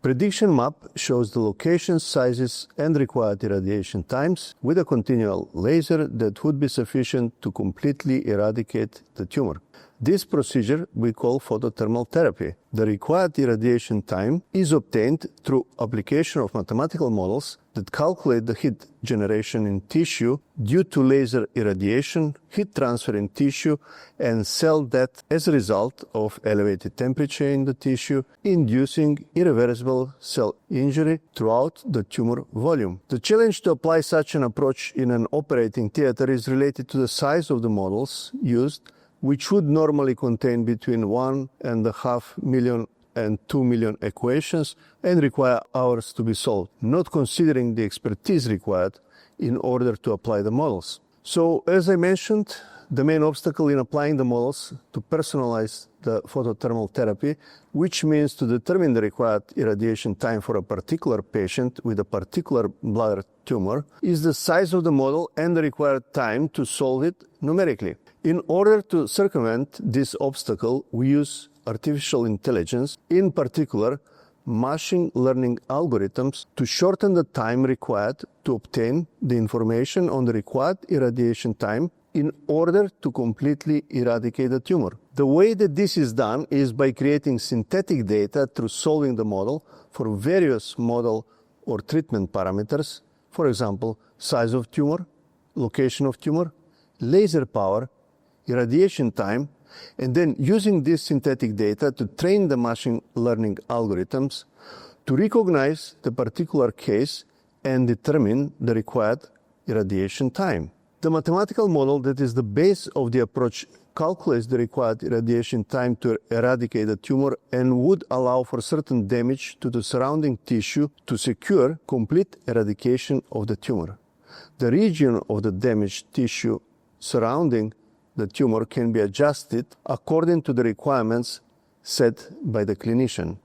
Prediction map shows the locations, sizes, and required irradiation times with a continual laser that would be sufficient to completely eradicate the tumor. This procedure we call photothermal therapy. The required irradiation time is obtained through application of mathematical models that calculate the heat generation in tissue due to laser irradiation, heat transfer in tissue, and cell death as a result of elevated temperature in the tissue, inducing irreversible cell injury throughout the tumor volume. The challenge to apply such an approach in an operating theater is related to the size of the models used, which would normally contain between 1.5 million and 2 million equations and require hours to be solved, not considering the expertise required in order to apply the models. So, as I mentioned, the main obstacle in applying the models to personalize the photothermal therapy, which means to determine the required irradiation time for a particular patient with a particular bladder tumor, is the size of the model and the required time to solve it numerically. In order to circumvent this obstacle, we use artificial intelligence, in particular machine learning algorithms, to shorten the time required to obtain the information on the required irradiation time in order to completely eradicate the tumor. The way that this is done is by creating synthetic data through solving the model for various model or treatment parameters, for example, size of tumor, location of tumor, laser power, irradiation time, and then using this synthetic data to train the machine learning algorithms to recognize the particular case and determine the required irradiation time. The mathematical model that is the base of the approach calculates the required irradiation time to eradicate the tumor and would allow for certain damage to the surrounding tissue to secure complete eradication of the tumor. The region of the damaged tissue surrounding the tumor can be adjusted according to the requirements set by the clinician.